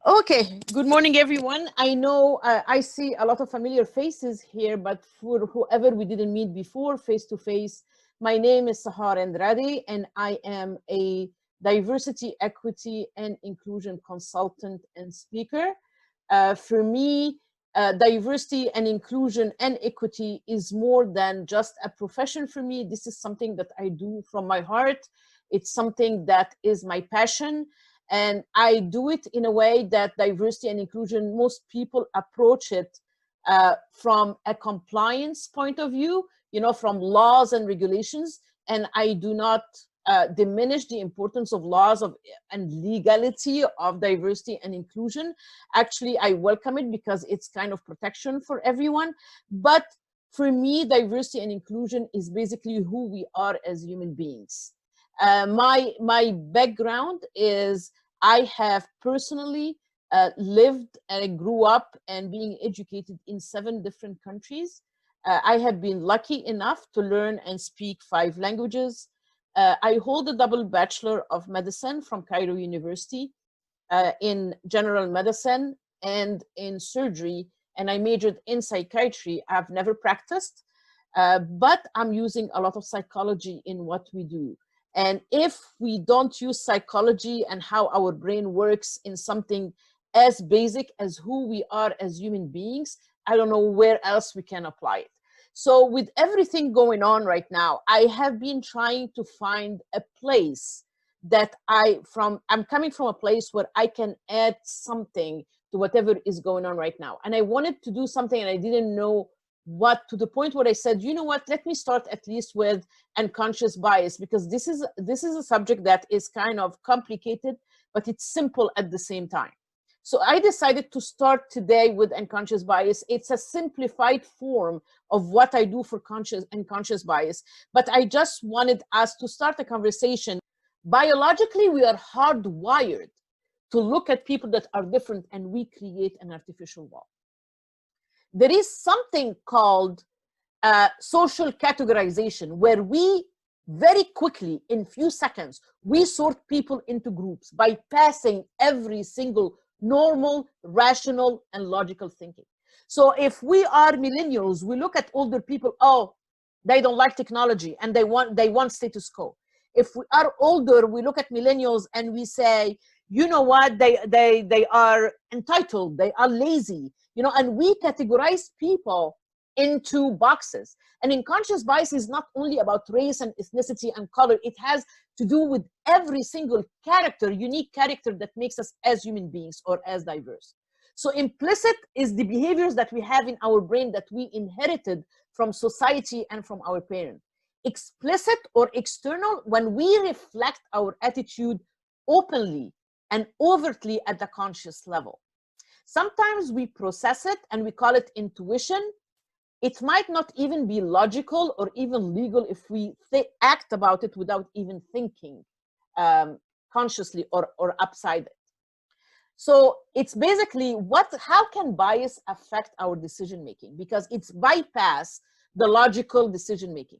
Okay, good morning, everyone. I know I see a lot of familiar faces here, but for whoever we didn't meet before, face to face, my name is Sahar Andrade, and I am a diversity, equity, and inclusion consultant and speaker. For me, diversity and inclusion and equity is more than just a profession for me. This is something that I do from my heart. It's something that is my passion. And I do it in a way that diversity and inclusion, most people approach it from a compliance point of view, from laws and regulations. And I do not diminish the importance of laws and legality of diversity and inclusion. Actually, I welcome it because it's kind of protection for everyone. But for me, diversity and inclusion is basically who we are as human beings. My background is I have personally lived and grew up and being educated in 7 different countries. I have been lucky enough to learn and speak 5 languages. I hold a double Bachelor of Medicine from Cairo University in general medicine and in surgery, and I majored in psychiatry. I've never practiced, but I'm using a lot of psychology in what we do. And if we don't use psychology and how our brain works in something as basic as who we are as human beings, I don't know where else we can apply it. So with everything going on right now, I have been trying to find a place that I'm coming from a place where I can add something to whatever is going on right now. And I wanted to do something and I didn't know what, to the point where I said, you know what, let me start at least with unconscious bias, because this is a subject that is kind of complicated, but it's simple at the same time. So I decided to start today with unconscious bias. It's a simplified form of what I do for conscious and conscious bias, but I just wanted us to start a conversation. Biologically, we are hardwired to look at people that are different, and we create an artificial wall. There is something called social categorization, where we very quickly, in few seconds, we sort people into groups by passing every single normal, rational, and logical thinking. So if we are millennials, we look at older people, oh, they don't like technology and they want status quo. If we are older, we look at millennials and we say, you know what, they are entitled, they are lazy, and we categorize people into boxes. And unconscious bias is not only about race and ethnicity and color, it has to do with every single character, unique character that makes us as human beings or as diverse. So implicit is the behaviors that we have in our brain that we inherited from society and from our parents. Explicit or external, when we reflect our attitude openly and overtly at the conscious level. Sometimes we process it and we call it intuition. It might not even be logical or even legal if we act about it without even thinking consciously or upside it. So it's basically how can bias affect our decision making? Because it's bypass the logical decision making,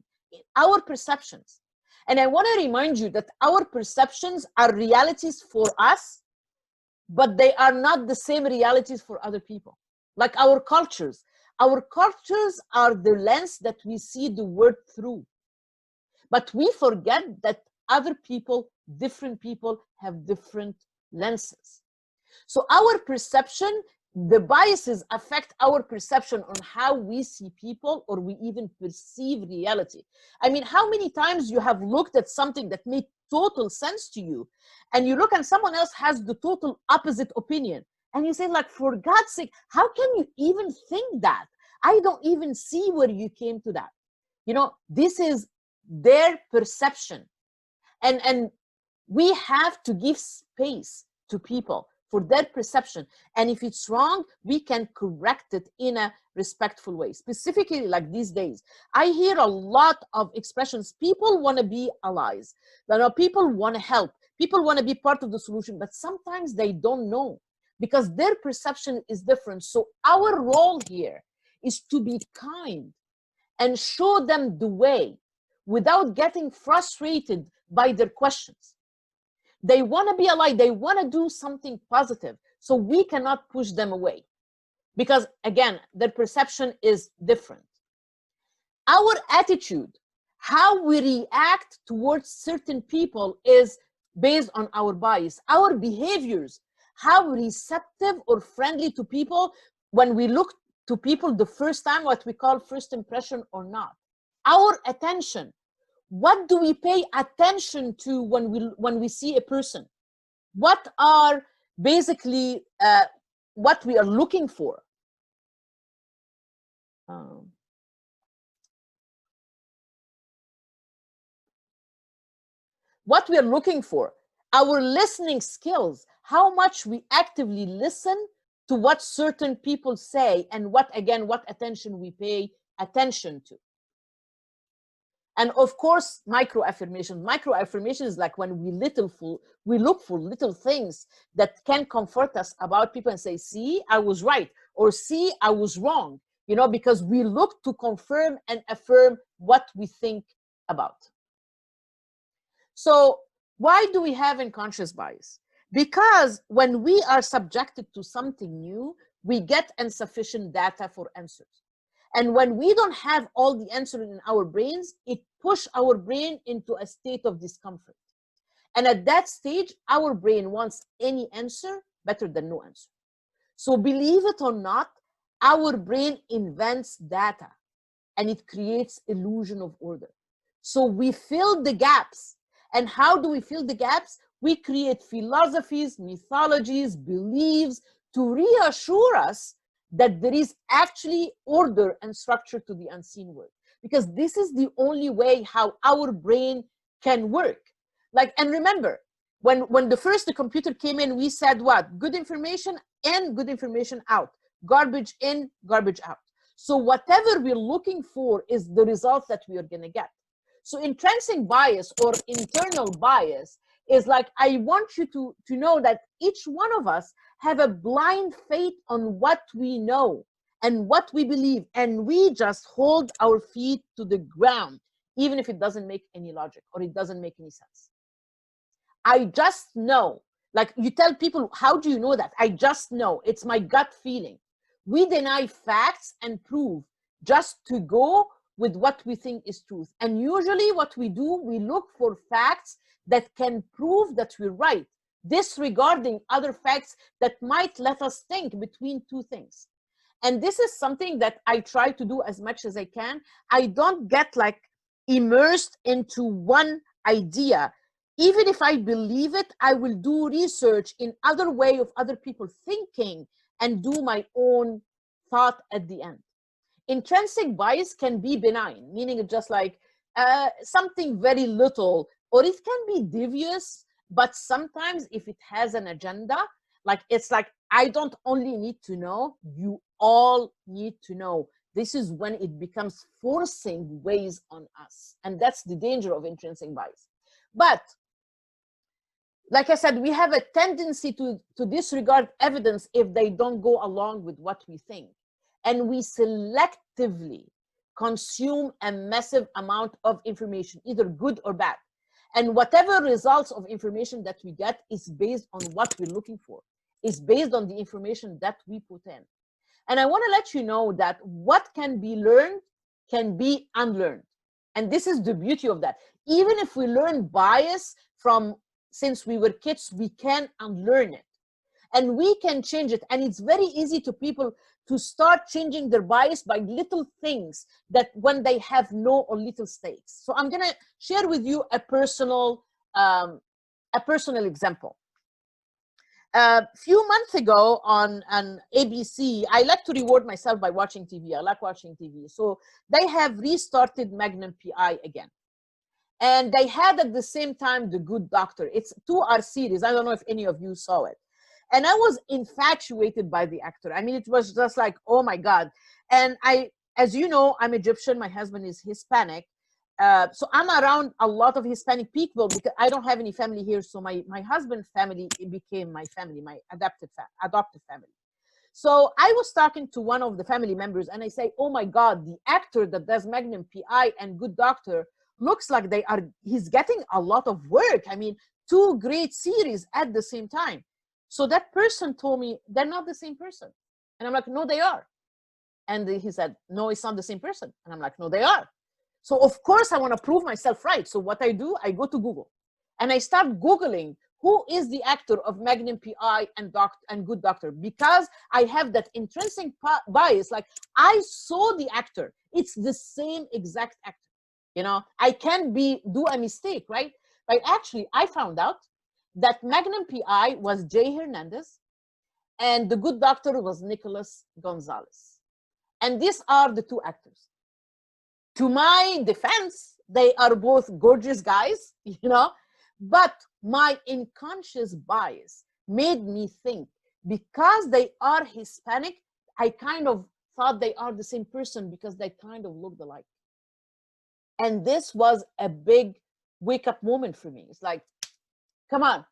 our perceptions. And I want to remind you that our perceptions are realities for us, but they are not the same realities for other people. Like our cultures are the lens that we see the world through. But we forget that other people, different people, have different lenses. So our perception, the biases affect our perception on how we see people, or we even perceive reality. I mean, how many times you have looked at something that made total sense to you, and you look and someone else has the total opposite opinion, and you say, like, for God's sake, how can you even think that? I don't even see where you came to that. This is their perception. And we have to give space to people for their perception. And if it's wrong, we can correct it in a respectful way. Specifically, like these days, I hear a lot of expressions. People want to be allies. People want to help. People want to be part of the solution, but sometimes they don't know because their perception is different. So our role here is to be kind and show them the way without getting frustrated by their questions. They want to be alive. They want to do something positive. So we cannot push them away because, again, their perception is different. Our attitude, how we react towards certain people, is based on our bias. Our behaviors, how receptive or friendly to people, when we look to people the first time, what we call first impression or not. Our attention, what do we pay attention to when we see a person? What are basically what we are looking for? What we are looking for, our listening skills, how much we actively listen to what certain people say, and what attention we pay attention to. And of course, microaffirmations. Microaffirmations is like when we look for little things that can comfort us about people and say, see, I was right, or see, I was wrong, because we look to confirm and affirm what we think about. So why do we have unconscious bias? Because when we are subjected to something new, we get insufficient data for answers. And when we don't have all the answers in our brains, it pushes our brain into a state of discomfort. And at that stage, our brain wants any answer better than no answer. So believe it or not, our brain invents data and it creates illusion of order. So we fill the gaps. And how do we fill the gaps? We create philosophies, mythologies, beliefs to reassure us that there is actually order and structure to the unseen world. Because this is the only way how our brain can work. And remember, when the computer came in, we said what? Good information in, good information out. Garbage in, garbage out. So whatever we're looking for is the result that we are going to get. So intrinsic bias or internal bias is like, I want you to know that each one of us have a blind faith on what we know and what we believe, and we just hold our feet to the ground, even if it doesn't make any logic or it doesn't make any sense. I just know. Like, you tell people, how do you know that? I just know. It's my gut feeling. We deny facts and proof just to go with what we think is truth. And usually what we do, we look for facts that can prove that we're right, disregarding other facts that might let us think between two things. And this is something that I try to do as much as I can. I don't get immersed into one idea. Even if I believe it, I will do research in other way of other people thinking and do my own thought at the end. Intrinsic bias can be benign, meaning it's just something very little, or it can be devious, but sometimes if it has an agenda, it's I don't only need to know, you all need to know. This is when it becomes forcing ways on us. And that's the danger of intrinsic bias. But like I said, we have a tendency to disregard evidence if they don't go along with what we think. And we selectively consume a massive amount of information, either good or bad. And whatever results of information that we get is based on what we're looking for, is based on the information that we put in. And I want to let you know that what can be learned can be unlearned. And this is the beauty of that. Even if we learn bias since we were kids, we can unlearn it. And we can change it. And it's very easy to people to start changing their bias by little things that when they have no or little stakes. So I'm going to share with you a personal example. A few months ago on ABC, I like to reward myself by watching TV. I like watching TV. So they have restarted Magnum PI again. And they had at the same time The Good Doctor. It's a 2-hour series. I don't know if any of you saw it. And I was infatuated by the actor. I mean, it was just like, oh my God. And as you know, I'm Egyptian. My husband is Hispanic. So I'm around a lot of Hispanic people because I don't have any family here. So my husband's family became my family, my adopted family. So I was talking to one of the family members and I say, oh my God, the actor that does Magnum PI and Good Doctor looks like he's getting a lot of work. I mean, 2 great series at the same time. So that person told me, they're not the same person. And I'm like, no, they are. And he said, no, it's not the same person. And I'm like, no, they are. So of course I want to prove myself right. So what I do, I go to Google and I start Googling who is the actor of Magnum PI and Good Doctor, because I have that intrinsic bias. Like, I saw the actor. It's the same exact actor. You know, I can't do a mistake, right? But actually, I found out that Magnum PI was Jay Hernandez and the Good Doctor was Nicholas Gonzalez. And these are the two actors. To my defense, they are both gorgeous guys, you know, but my unconscious bias made me think because they are Hispanic, I kind of thought they are the same person because they kind of looked alike. And this was a big wake-up moment for me. It's like, come on,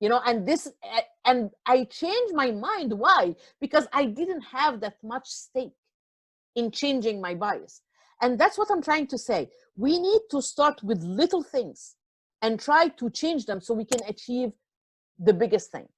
you know, and I changed my mind. Why? Because I didn't have that much stake in changing my bias. And that's what I'm trying to say. We need to start with little things and try to change them so we can achieve the biggest thing.